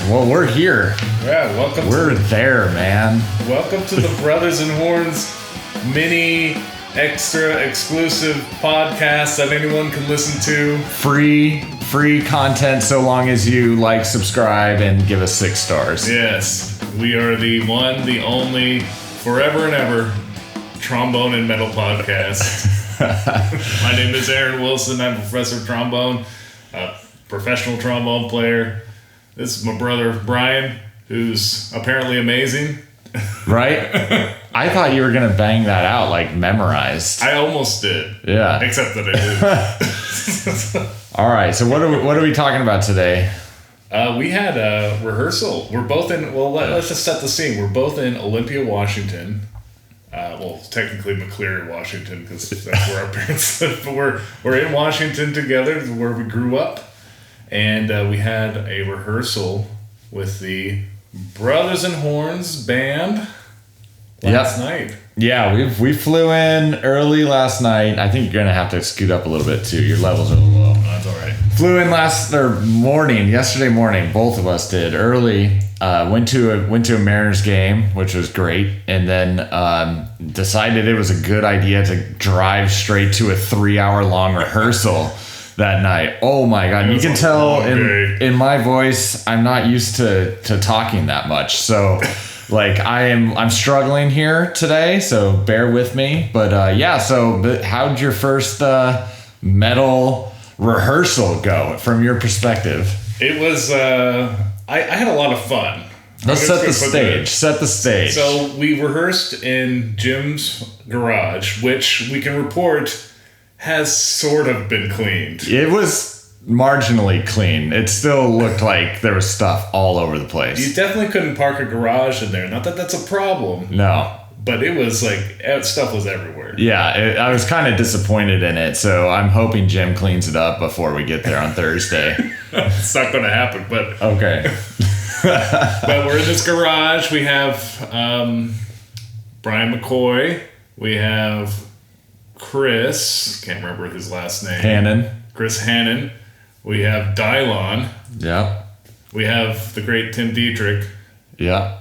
Well, we're here. Yeah, welcome. We're there, man. Welcome to the Brothers and Horns mini extra exclusive podcast that anyone can listen to. Free content so long as you like, subscribe, and give us 6 stars. Yes, we are the one, the only, forever and ever trombone and metal podcast. My name is Aaron Wilson. I'm Professor Trombone, a professional trombone player. This is my brother Brian, who's apparently amazing. Right? I thought you were going to bang that out like memorized. I almost did. Yeah. Except that I didn't. All right, so what are we talking about today? We had a rehearsal. We're both in, let's just set the scene. We're both in Olympia, Washington. Technically McCleary, Washington, because that's where our parents live. But we're in Washington together, where we grew up. And we had a rehearsal with the Brothers and Horns band last night. Yeah, we flew in early last night. I think you're going to have to scoot up a little bit, too. Your levels are a little low. That's all right. Flew in yesterday morning, both of us did, early. Went to a Mariners game, which was great, and then decided it was a good idea to drive straight to a 3-hour long rehearsal that night. Oh my God. You can tell in my voice, I'm not used to talking that much. So like I'm struggling here today, so bear with me. But but how'd your first metal rehearsal go from your perspective? It was I had a lot of fun. Let's set the stage. Set the stage. So we rehearsed in Jim's garage, which we can report has sort of been cleaned. It was marginally clean. It still looked like there was stuff all over the place. You definitely couldn't park a garage in there. Not that that's a problem. No. But it was like, stuff was everywhere. Yeah, I was kind of disappointed in it, so I'm hoping Jim cleans it up before we get there on Thursday. It's not going to happen, but... Okay. But we're in this garage. We have Brian McCoy. We have Chris, can't remember his last name. Hannon. Chris Hannon. We have Dylon. Yeah. We have the great Tim Dietrich. Yeah.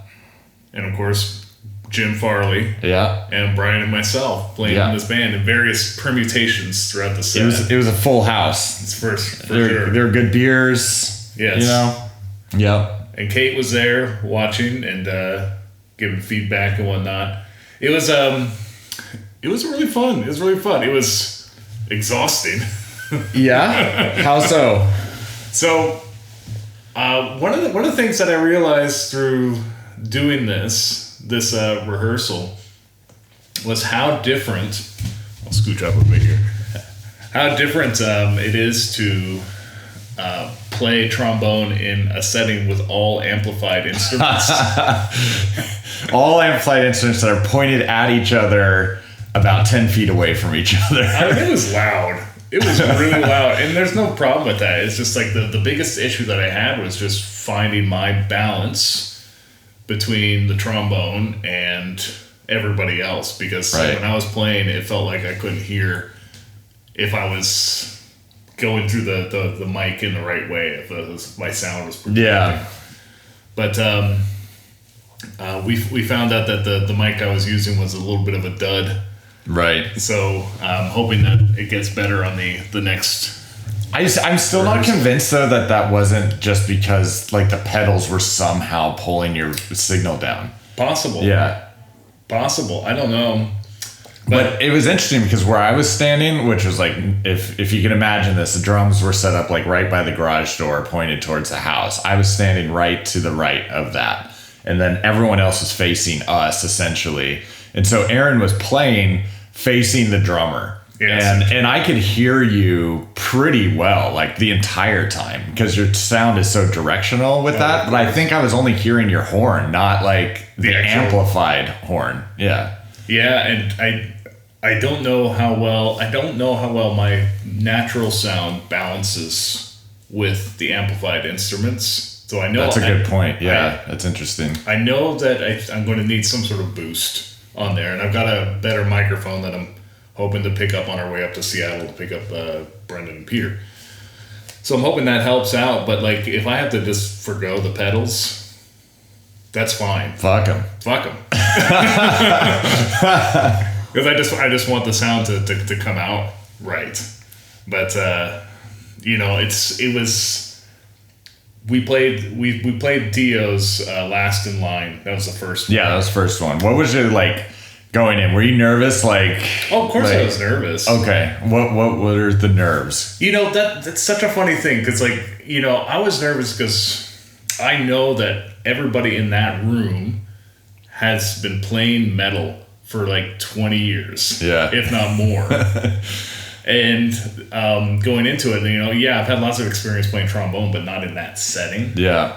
And of course, Jim Farley. Yeah. And Brian and myself playing in this band in various permutations throughout the set. It was a full house. It's for there, sure. There were good beers. Yes. You know? Yep. And Kate was there watching and giving feedback and whatnot. It was really fun. It was really fun. It was exhausting. Yeah? How so? So, one of the things that I realized through doing this rehearsal was how different. I'll scooch up a bit here. How different it is to play trombone in a setting with all amplified instruments. All amplified instruments that are pointed at each other about 10 feet away from each other. I mean, it was loud. It was really loud. And there's no problem with that. It's just like the biggest issue that I had was just finding my balance between the trombone and everybody else. Because when I was playing, it felt like I couldn't hear if I was going through the mic in the right way, if my sound was projecting. Yeah. But we found out that the mic I was using was a little bit of a dud. Right. So I'm hoping that it gets better on the next. I'm still not convinced though that wasn't just because like the pedals were somehow pulling your signal down. Possible. Yeah. Possible. I don't know. But it was interesting because where I was standing, which was like, if you can imagine this, the drums were set up like right by the garage door pointed towards the house. I was standing right to the right of that. And then everyone else was facing us essentially. And so Aaron was playing facing the drummer. Yes. And I could hear you pretty well like the entire time because your sound is so directional with that. But I think I was only hearing your horn, not like the amplified horn. Yeah. Yeah, and I don't know how well my natural sound balances with the amplified instruments. So I know that's a good point. Yeah, that's interesting. I know that I'm going to need some sort of boost on there, and I've got a better microphone that I'm hoping to pick up on our way up to Seattle to pick up Brendan and Peter. So I'm hoping that helps out. But like, if I have to just forgo the pedals, that's fine. Fuck them. Fuck them. Because I just want the sound to come out right. But we played Dio's Last in Line. That was the first one. Yeah, that was the first one. What was it like going in? Were you nervous? Like, oh, of course I was nervous. Okay. What were the nerves? That's such a funny thing because I was nervous because I know that everybody in that room has been playing metal for like 20 years, if not more. And going into it, I've had lots of experience playing trombone, but not in that setting. Yeah.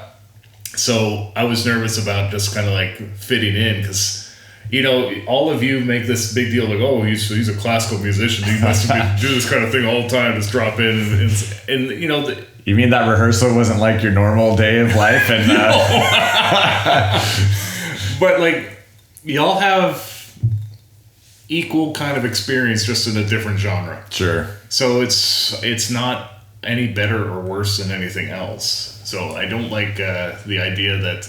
So I was nervous about just kind of like fitting in because, all of you make this big deal like, oh, he's a classical musician. He must do this kind of thing all the time, just drop in. And you mean that rehearsal wasn't like your normal day of life? And But like, y'all have equal kind of experience, just in a different genre. Sure. So it's not any better or worse than anything else. So I don't like the idea that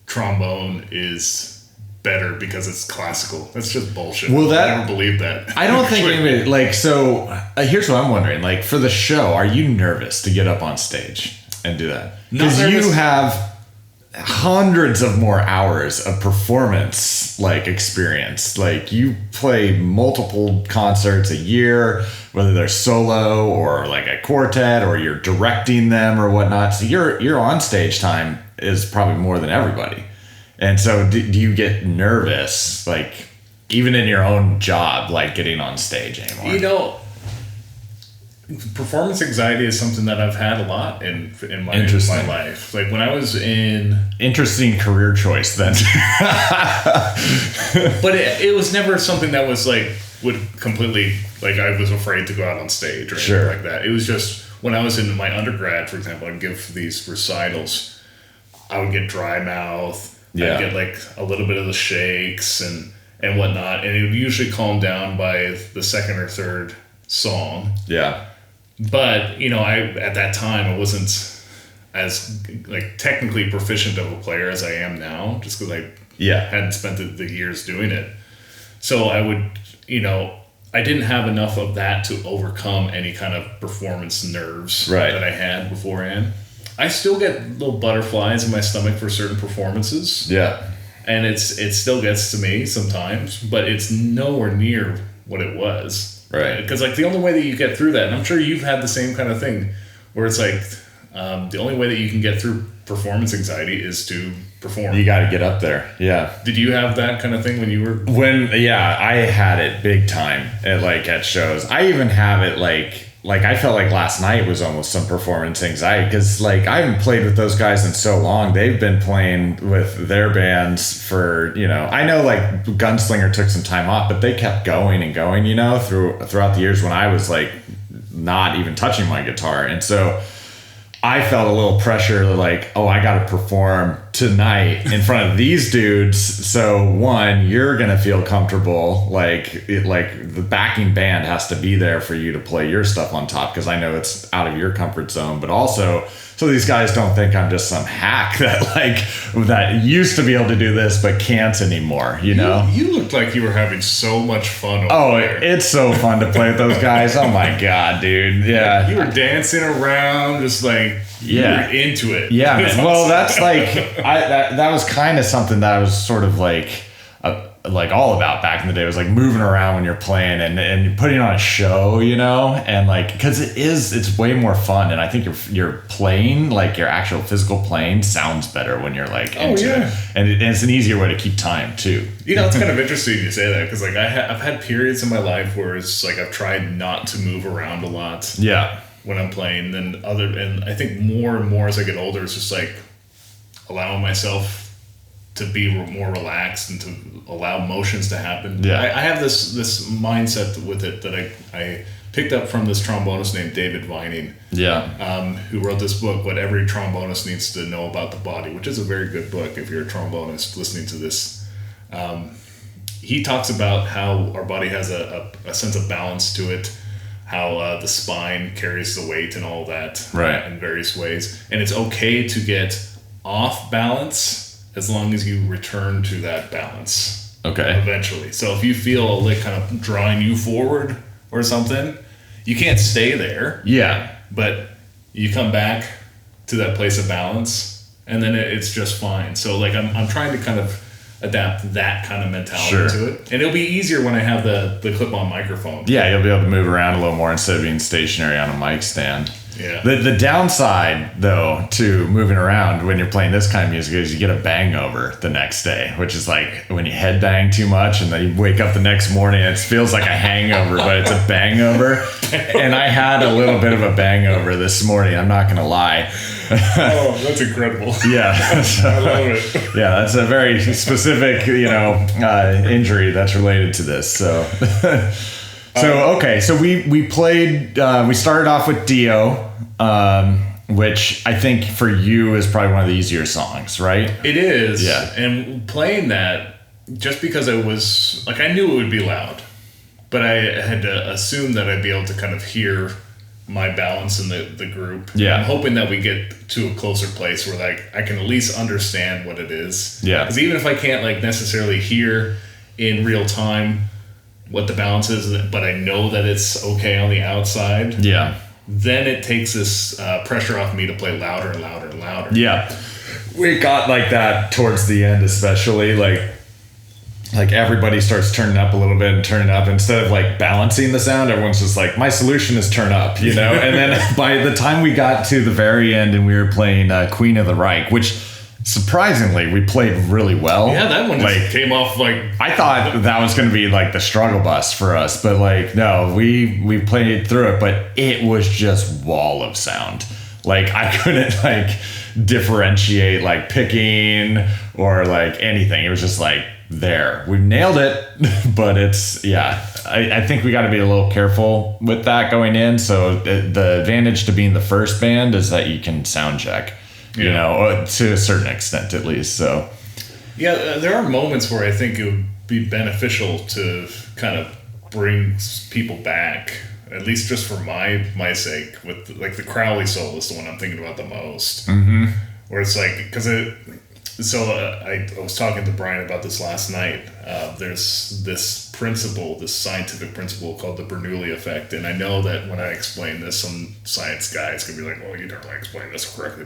trombone is better because it's classical. That's just bullshit. Well, I don't believe that. I don't think anybody, like, so here's what I'm wondering. Like, for the show, are you nervous to get up on stage and do that? Because you have hundreds of more hours of performance like experience. Like, you play multiple concerts a year, whether they're solo or like a quartet, or you're directing them or whatnot. So your on stage time is probably more than everybody. And so do you get nervous, like, even in your own job, like getting on stage anymore? Performance anxiety is something that I've had a lot in my life. Like when I was in... Interesting career choice then. But it was never something that was like, would completely, like I was afraid to go out on stage or anything like that. It was just when I was in my undergrad, for example, I'd give these recitals, I would get dry mouth. Yeah. I'd get like a little bit of the shakes and whatnot. And it would usually calm down by the second or third song. Yeah. But, at that time, I wasn't as like technically proficient of a player as I am now, just because I hadn't spent the years doing it. So I would, I didn't have enough of that to overcome any kind of performance nerves that I had beforehand. I still get little butterflies in my stomach for certain performances. Yeah. And it still gets to me sometimes, but it's nowhere near what it was. Right. Because like the only way that you get through that, and I'm sure you've had the same kind of thing, where it's like the only way that you can get through performance anxiety is to perform. You got to get up there. Yeah. Did you have that kind of thing when you were? I had it big time at shows. I even have it like I felt like last night was almost some performance anxiety because like I haven't played with those guys in so long. They've been playing with their bands for, I know like Gunslinger took some time off, but they kept going and going, throughout the years when I was like not even touching my guitar. And so I felt a little pressure like, oh, I got to perform tonight in front of these dudes. So one, you're going to feel comfortable. Like the backing band has to be there for you to play your stuff on top. Cause I know it's out of your comfort zone, but also so these guys don't think I'm just some hack that used to be able to do this, but can't anymore. You looked like you were having so much fun. There. It's so fun to play with those guys. Oh my God, dude. Yeah. You were dancing around just like, you were into it. Yeah, man. Well, that's like, that was kind of something that I was sort of like all about back in the day. It was like moving around when you're playing and putting on a show, and like, because it's way more fun. And I think you're playing, like your actual physical playing sounds better when you're like into it. And it's an easier way to keep time too. It's kind of interesting you say that because like I've had periods in my life where it's like I've tried not to move around a lot. Yeah. When I'm playing, and I think more and more as I get older, it's just like allowing myself to be more relaxed and to allow motions to happen. Yeah. I have this mindset with it that I picked up from this trombonist named David Vining. Yeah. Who wrote this book, What Every Trombonist Needs to Know About the Body, which is a very good book if you're a trombonist listening to this. He talks about how our body has a sense of balance to it. how the spine carries the weight and all that in various ways. And it's okay to get off balance as long as you return to that balance. Okay. Eventually. So if you feel a lick kind of drawing you forward or something, you can't stay there. Yeah. But you come back to that place of balance, and then it's just fine. So like I'm trying to kind of adapt that kind of mentality to it. And it'll be easier when I have the clip-on microphone. Yeah, you'll be able to move around a little more instead of being stationary on a mic stand. Yeah. The downside, though, to moving around when you're playing this kind of music is you get a bangover the next day, which is like when you headbang too much and then you wake up the next morning and it feels like a hangover, but it's a bangover. And I had a little bit of a bangover this morning, I'm not going to lie. Oh, that's incredible. Yeah. So, I love it. Yeah, that's a very specific, injury that's related to this. So... okay, so we played, we started off with Dio, which I think for you is probably one of the easier songs, right? It is. Yeah. And playing that, just because I was, like, I knew it would be loud, but I had to assume that I'd be able to kind of hear my balance in the group. Yeah. I'm hoping that we get to a closer place where, like, I can at least understand what it is. Yeah. Because even if I can't, like, necessarily hear in real time what the balance is, but I know that it's okay on the outside. Yeah. Then it takes this pressure off me to play louder and louder and louder. Yeah. We got like that towards the end, especially like everybody starts turning up a little bit and turning up instead of like balancing the sound. Everyone's just like, my solution is turn up, And then by the time we got to the very end and we were playing Queen of the Reich, which surprisingly we played really well. Yeah, that one just came off like... I thought that was going to be like the struggle bus for us, but like, no, we played through it, but it was just wall of sound. Like I couldn't like differentiate like picking or like anything. It was just like there. We nailed it, but it's, I think we got to be a little careful with that going in. So the advantage to being the first band is that you can sound check. To a certain extent at least. So yeah, there are moments where I think it would be beneficial to kind of bring people back, at least just for my sake, with like the Crowley solo is the one I'm thinking about the most. Mm-hmm. Where it's like, because I was talking to Brian about this last night. There's this principle, this scientific principle called the Bernoulli effect, and I know that when I explain this, some science guy is going to be like, well, you don't really explain this correctly.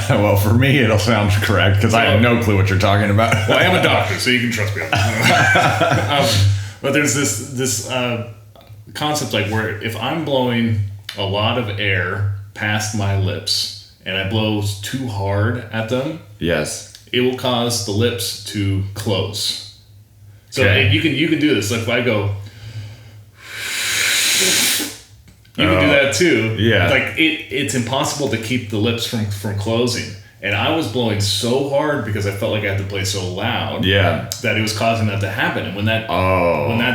Well, for me, it'll sound correct, because I have no clue what you're talking about. Well, I am a doctor, so you can trust me on that. But there's this concept like where if I'm blowing a lot of air past my lips, and I blow too hard at them, yes, it will cause the lips to close. So you can do this. Like if I go, you can do that too. Yeah. Like it's impossible to keep the lips from closing. And I was blowing so hard because I felt like I had to play so loud. Yeah. That it was causing that to happen. And when that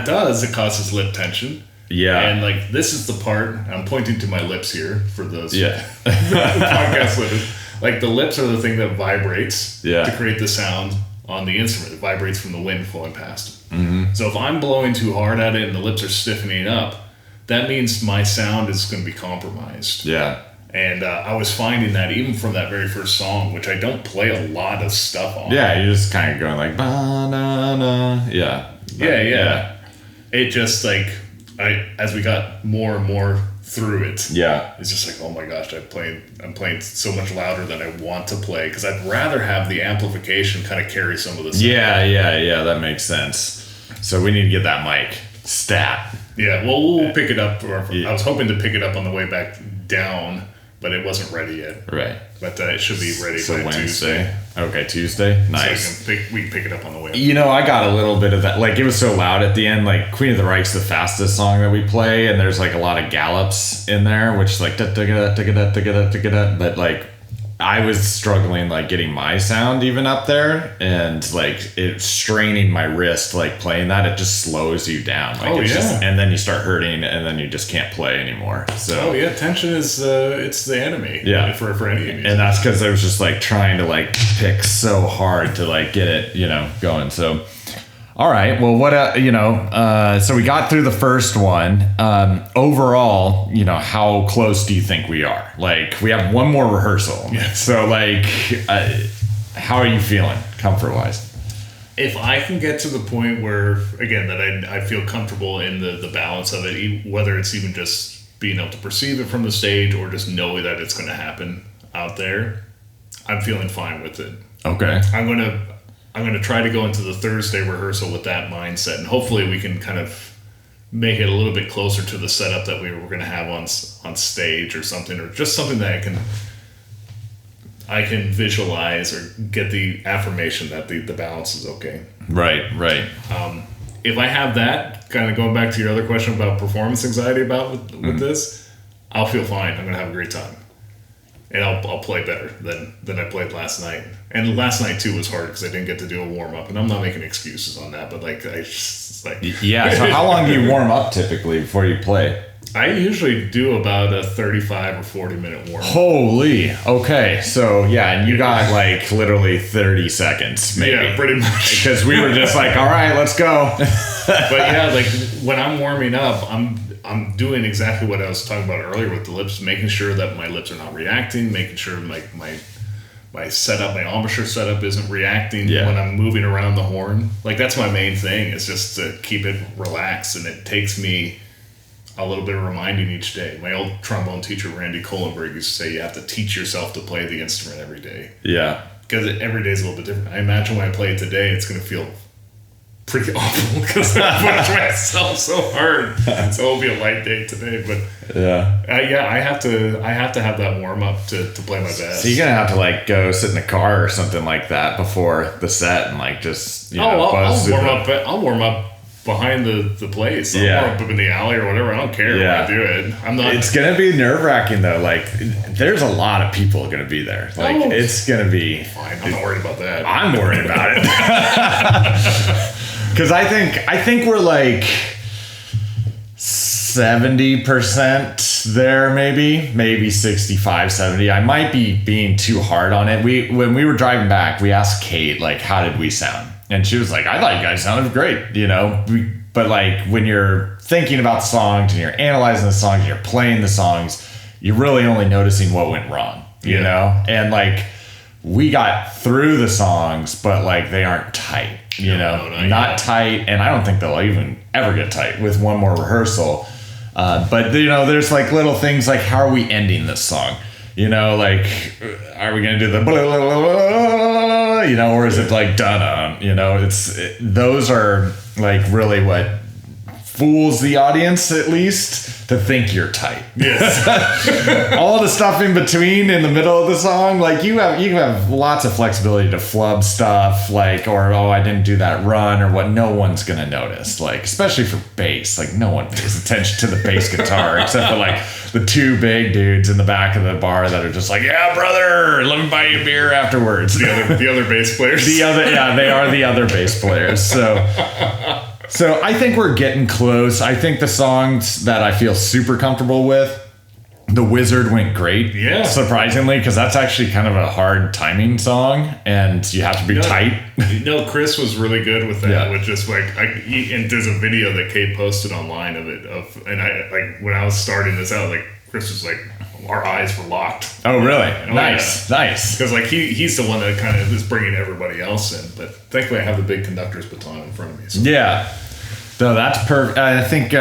does, it causes lip tension. Yeah. And like this is the part, I'm pointing to my lips here for those podcast listeners. Like the lips are the thing that vibrates to create the sound on the instrument. It vibrates from the wind flowing past. Mm-hmm. So if I'm blowing too hard at it and the lips are stiffening up, that means my sound is going to be compromised. Yeah. And I was finding that even from that very first song, which I don't play a lot of stuff on. Yeah, you're just kind of going like, ba-na-na. Yeah. Yeah. It just like, as we got more and more through it, it's just like, oh my gosh, I'm playing so much louder than I want to play, because I'd rather have the amplification kind of carry some of the sound. Yeah, that makes sense. So we need to get that mic stat. Yeah, well, we'll pick it up. I was hoping to pick it up on the way back down, but it wasn't ready yet. Right. But it should be ready by Wednesday. Tuesday. Okay, Tuesday. Nice. So we can pick it up on the way up. I got a little bit of that. Like, it was so loud at the end. Like, Queen of the Reich's the fastest song that we play, and there's, like, a lot of gallops in there, which is like, but, like, I was struggling, like, getting my sound even up there, and, like, it's straining my wrist, like, playing that. It just slows you down. Like, and then you start hurting, and then you just can't play anymore. So tension is it's the enemy. Yeah, for any music. And that's because I was just like trying to like pick so hard to like get it, going. So All right. Well, so we got through the first one. Overall, how close do you think we are? Like, we have one more rehearsal. Yes. So, how are you feeling comfort-wise? If I can get to the point where, again, that I feel comfortable in the balance of it, whether it's even just being able to perceive it from the stage or just know that it's going to happen out there, I'm feeling fine with it. Okay. I'm gonna try to go into the Thursday rehearsal with that mindset, and hopefully we can kind of make it a little bit closer to the setup that we were going to have on stage or something, or just something that I can visualize or get the affirmation that the balance is okay. Right. If I have that, kind of going back to your other question about performance anxiety with this, I'll feel fine. I'm gonna have a great time. And I'll play better than I played last night. And last night too was hard because I didn't get to do a warm up, and I'm not making excuses on that. But yeah. So how long do you warm up typically before you play? I usually do about a 35 or 40 minute warm up. Holy. Okay. So yeah, and you got literally 30 seconds maybe. Yeah, pretty much. Because we were just all right, let's go. But yeah, when I'm warming up, I'm doing exactly what I was talking about earlier with the lips, making sure that my lips are not reacting, making sure my setup, my embouchure setup isn't reacting when I'm moving around the horn. That's my main thing, is just to keep it relaxed, and it takes me a little bit of reminding each day. My old trombone teacher, Randy Kohlenberg, used to say you have to teach yourself to play the instrument every day. Yeah. Because every day is a little bit different. I imagine when I play it today, it's going to feel pretty awful because I pushed myself so hard. So it'll be a light day today, but I have to have that warm up to play my best. So you're gonna have to go sit in a car or something like that before the set and just I'll warm up behind the place. I'll warm up in the alley or whatever. I don't care when I do it. I'm not. It's gonna be nerve wracking though. There's a lot of people gonna be there. It's gonna be fine. I'm not worried about that. I'm worried about it. Because I think we're 70% there, maybe 65, 70. I might be being too hard on it. When we were driving back, we asked Kate, how did we sound? And she was like, I thought you guys sounded great, But when you're thinking about the songs and you're analyzing the songs, you're playing the songs, you're really only noticing what went wrong, you know? And we got through the songs, but they aren't tight. Not tight, and I don't think they'll even ever get tight with one more rehearsal. But there's little things how are we ending this song? Are we gonna do the blah, blah, blah, blah, blah, or is it da-da? Those are really what fools the audience, at least, to think you're tight. Yes. All the stuff in between, in the middle of the song, you have lots of flexibility to flub stuff, or I didn't do that run, or what. No one's gonna notice, especially for bass. No one pays attention to the bass guitar except for the two big dudes in the back of the bar that are just yeah, brother, let me buy you a beer afterwards. The other bass players. They are the other bass players. So I think we're getting close. I think the songs that I feel super comfortable with, The Wizard went great. Yeah. Surprisingly, because that's actually kind of a hard timing song, and you have to be tight. Chris was really good with that. Yeah. With just and there's a video that Kate posted online of it. And I when I was starting this out, Chris was our eyes were locked. Oh, really? Nice. Because he's the one that kind of is bringing everybody else in. But thankfully, I have the big conductor's baton in front of me. So. Yeah. So that's perfect. I think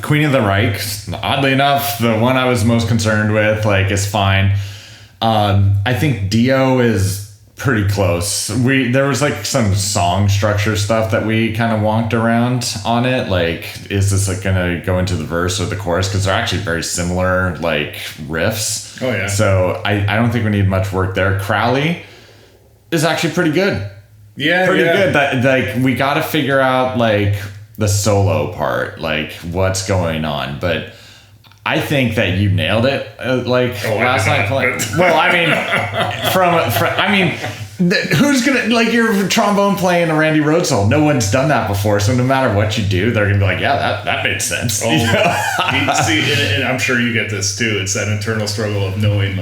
Queen of the Reich, oddly enough, the one I was most concerned with, is fine. I think Dio is pretty close. There was some song structure stuff that we kind of wonked around on it. Is this gonna go into the verse or the chorus? Because they're actually very similar riffs. Oh yeah. So I don't think we need much work there. Crowley is actually pretty good. Yeah, pretty good. That we got to figure out the solo part, what's going on, but I think that you nailed it. Last night. Well, who's gonna your trombone playing a Randy Rhoads solo? No one's done that before, so no matter what you do, they're gonna be yeah, that made sense. See, and I'm sure you get this too. It's that internal struggle of knowing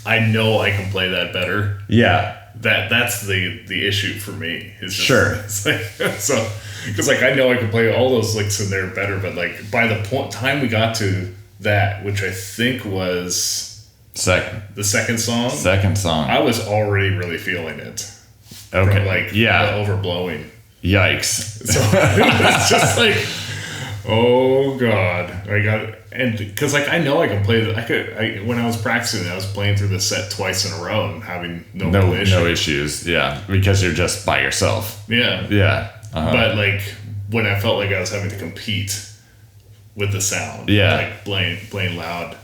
I know I can play that better. Yeah. that's the issue for me. It's just, Sure. It's like, so, because like I know I can play all those licks in there better, but like by the time we got to that, which I think was the second song, I was already really feeling it. Okay. From like the overblowing. Yikes. So it's just like, oh God, and because like I know I can play. When I was practicing, I was playing through the set twice in a row and having no issues. Yeah, because you're just by yourself. Yeah. Yeah. But like when I felt like I was having to compete with the sound, like playing loud,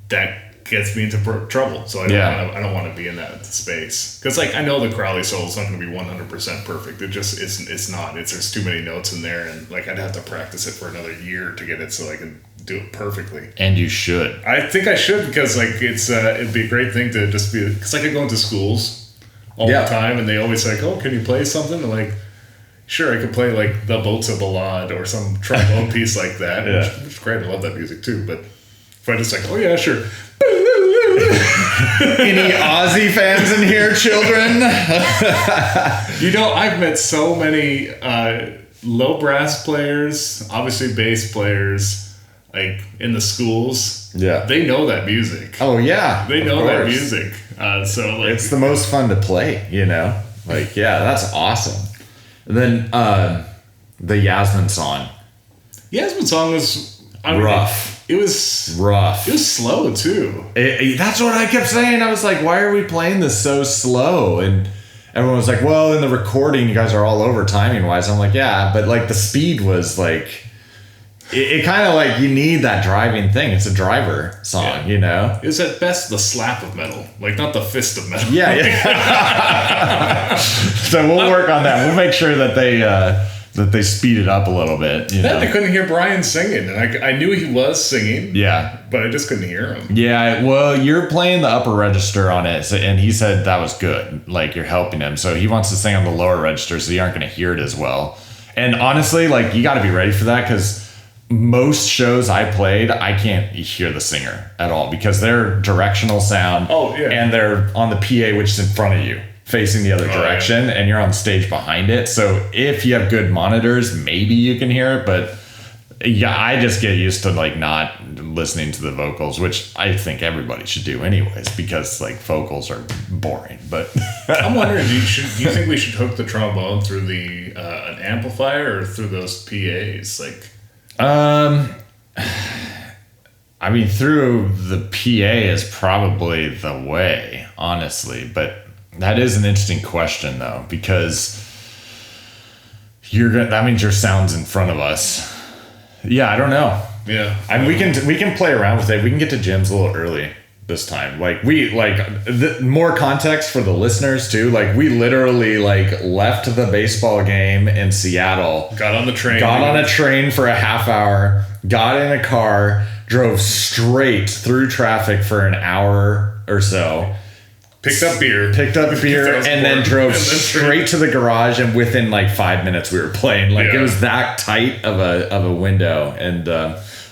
that gets me into trouble. So I don't want to be in that space, because like I know the Crowley solo is not going to be 100% perfect. It just it's not. There's too many notes in there, and like I'd have to practice it for another year to get it so I can do it perfectly. And you should. I think I should, because like it'd be a great thing to just be, because like I go into schools all the time, and they always like, oh, can you play something? I'm like, sure, I could play like the Botsa Ballade or some trombone piece like that, which is great. I love that music too. But if I just like, oh yeah, sure. Any Aussie fans in here, children? I've met so many low brass players, obviously bass players, like in the schools. Yeah, they know that music. Oh yeah, they know that music. So like, it's the most fun to play. Like that's awesome. And then the Yasmin song. Yasmin song was rough. It was rough. It was slow too. That's what I kept saying. I was like, why are we playing this so slow? And everyone was like, well, in the recording, you guys are all over timing wise. I'm like, yeah, but like the speed was like, it kind of like, you need that driving thing. It's a driver song, It was at best the slap of metal, like not the fist of metal. Yeah. So we'll work on that. We'll make sure that they speed it up a little bit. Then I couldn't hear Brian singing, and I knew he was singing. Yeah, but I just couldn't hear him. Yeah, well, you're playing the upper register on it, and he said that was good. Like, you're helping him, so he wants to sing on the lower register, so you aren't going to hear it as well. And honestly, like, you got to be ready for that, because most shows I played, I can't hear the singer at all, because they're directional sound. Oh yeah, and they're on the PA, which is in front of you, facing the other direction, and you're on stage behind it. So if you have good monitors, maybe you can hear it, but yeah, I just get used to like not listening to the vocals, which I think everybody should do anyways, because like vocals are boring. But I'm wondering, do you think we should hook the trombone through the an amplifier or through those PAs? Like, I mean, through the PA is probably the way, honestly, but that is an interesting question, though, because that means your sound's in front of us. Yeah, I don't know. Yeah, I mean, we can play around with it. We can get to gyms a little early this time. Like more context for the listeners too. Like, we literally like left the baseball game in Seattle, got on a train for a half hour, got in a car, drove straight through traffic for an hour or so. Picked up beer, and then drove straight to the garage. And within like 5 minutes, we were playing. Like, it was that tight of a window. And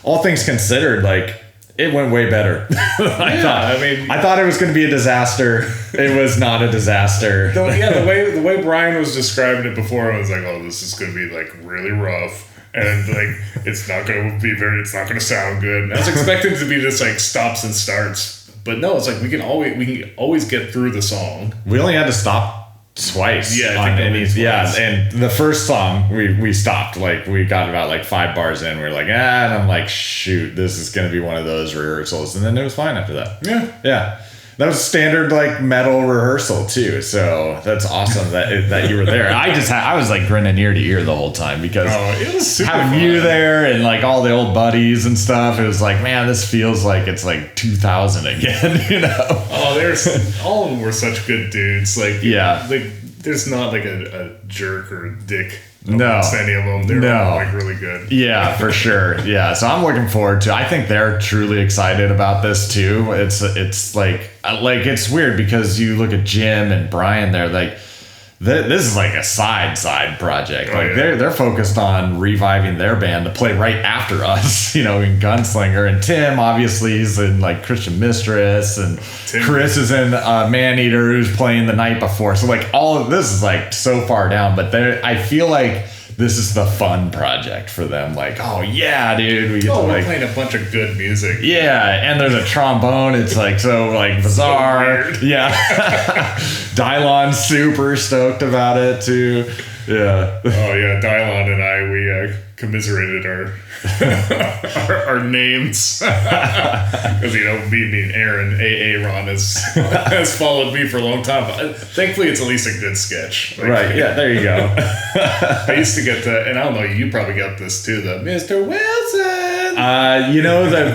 all things considered, like, it went way better. I thought it was going to be a disaster. It was not a disaster. The way Brian was describing it before, I was like, oh, this is going to be like really rough. And like, it's not going to sound good. And I was expecting it to be just like stops and starts. But no, it's like we can always get through the song. We only had to stop twice. Yeah, and the first song we stopped. Like, we got about like 5 bars in. We were like, and I'm like, shoot, this is gonna be one of those rehearsals. And then it was fine after that. Yeah. That was standard like metal rehearsal too, so that's awesome that you were there. I was like grinning ear to ear the whole time, because it was super having fun. You there and like all the old buddies and stuff. It was like, man, this feels like it's like 2000 again, Oh, all of them were such good dudes. Like, yeah, like there's not like a jerk or a dick. No, any of them. They're all like really good. Yeah, for sure. Yeah, so I'm looking forward to. I think they're truly excited about this too. It's like it's weird, because you look at Jim and Brian. They're like, this is like a side project. Like yeah. they're focused on reviving their band to play right after us, in Gunslinger. And Tim obviously is in like Christian Mistress, and Chris is in Maneater, who's playing the night before. So like all of this is like so far down, but I feel like this is the fun project for them. Like, oh yeah, dude, we get to we're like playing a bunch of good music. Yeah, and there's a trombone. It's like so like bizarre. So yeah, Dylon's super stoked about it too. Yeah. Oh yeah, Dylon and I we commiserated our names because me and Aaron Ron has followed me for a long time. But thankfully, it's at least a good sketch. Like, right. Yeah. There you go. I used to get and I don't know. You probably got this too. The Mr. Wilson.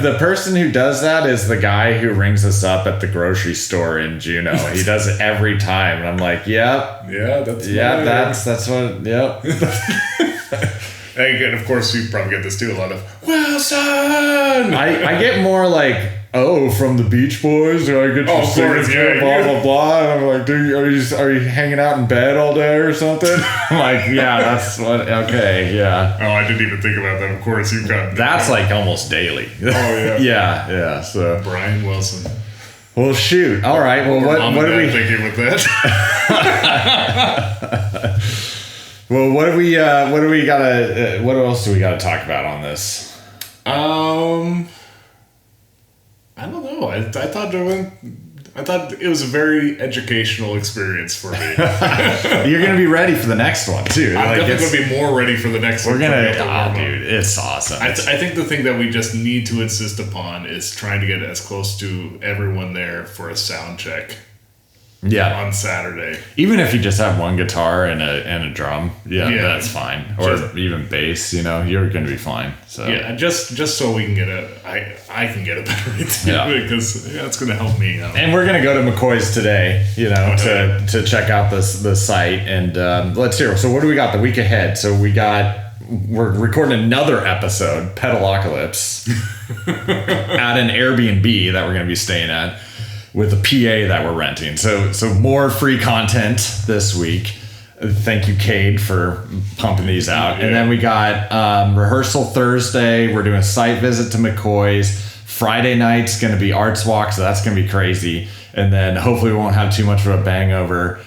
The person who does that is the guy who rings us up at the grocery store in Juneau. He does it every time, and I'm like, yep. Yeah, that's what. Yep. And of course, you probably get this too. A lot of Wilson. I get more like, from the Beach Boys. Do I get your signature? Blah blah blah. And I'm like, are you hanging out in bed all day or something? I'm like, yeah, that's what. Okay, yeah. Oh, I didn't even think about that. Of course, you've got that's like almost daily. Oh yeah. yeah. So Brian Wilson. Well, shoot. All right. Well, what are we thinking with that? Well, what else do we gotta talk about on this? I don't know. I thought it was a very educational experience for me. You're gonna be ready for the next one too. I'm definitely gonna be more ready for the next one. Dude, it's awesome. I think the thing that we just need to insist upon is trying to get as close to everyone there for a sound check. Yeah, on Saturday. Even if you just have one guitar and a drum, that's fine. Or even bass, you're going to be fine. So yeah, just so we can get I can get a better idea because it's going to help me. And we're going to go to McCoy's today, to check out the site, and let's hear. So what do we got the week ahead? So we're recording another episode, Petalocalypse, at an Airbnb that we're going to be staying at, with a PA that we're renting. So more free content this week. Thank you, Cade, for pumping these out. Yeah. And then we got rehearsal Thursday. We're doing a site visit to McCoy's. Friday night's going to be Arts Walk, so that's going to be crazy. And then hopefully we won't have too much of a hangover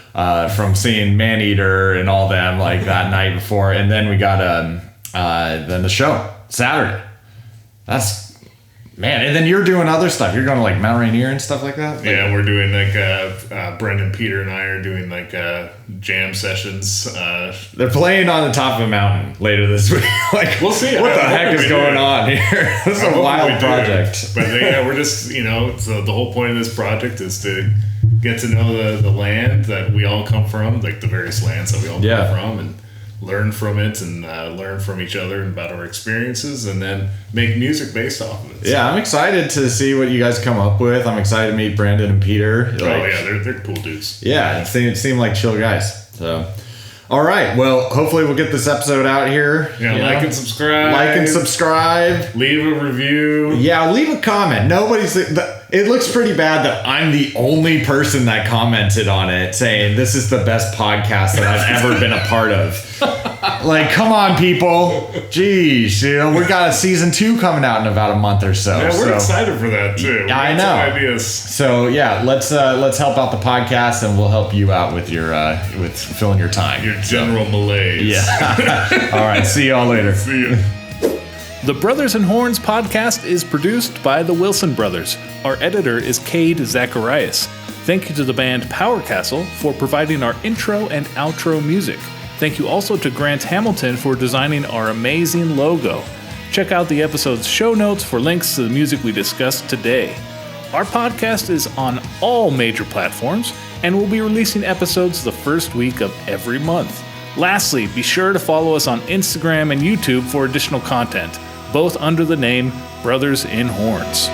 from seeing Maneater and all them like that night before. And then we got then the show Saturday. Man, and then you're doing other stuff. You're going to like Mount Rainier and stuff like that? Yeah, we're doing like Brendan, Peter, and I are doing like jam sessions. They're playing on the top of a mountain later this week. Like, we'll see. What the heck is going on here? This is a wild project. But we're just, so the whole point of this project is to get to know the land that we all come from, like the various lands that we all come from, and learn from it and learn from each other about our experiences, and then make music based off of it. Yeah, I'm excited to see what you guys come up with. I'm excited to meet Brandon and Peter. They're cool dudes. Yeah, it seemed like chill guys. So, all right. Well, hopefully we'll get this episode out here. Yeah, like and subscribe. Leave a review. Yeah, leave a comment. It looks pretty bad that I'm the only person that commented on it saying this is the best podcast that I've ever been a part of. Like, come on, people. Jeez, we got a season 2 coming out in about a month or so. Yeah, we're excited for that too. I know. Some ideas. So yeah, let's help out the podcast, and we'll help you out with your with filling your time. Your general malaise. Yeah. All right. See y'all later. See you. The Brothers in Horns podcast is produced by the Wilson Brothers. Our editor is Cade Zacharias. Thank you to the band Power Castle for providing our intro and outro music. Thank you also to Grant Hamilton for designing our amazing logo. Check out the episode's show notes for links to the music we discussed today. Our podcast is on all major platforms, and we'll be releasing episodes the first week of every month. Lastly, be sure to follow us on Instagram and YouTube for additional content, both under the name Brothers in Horns.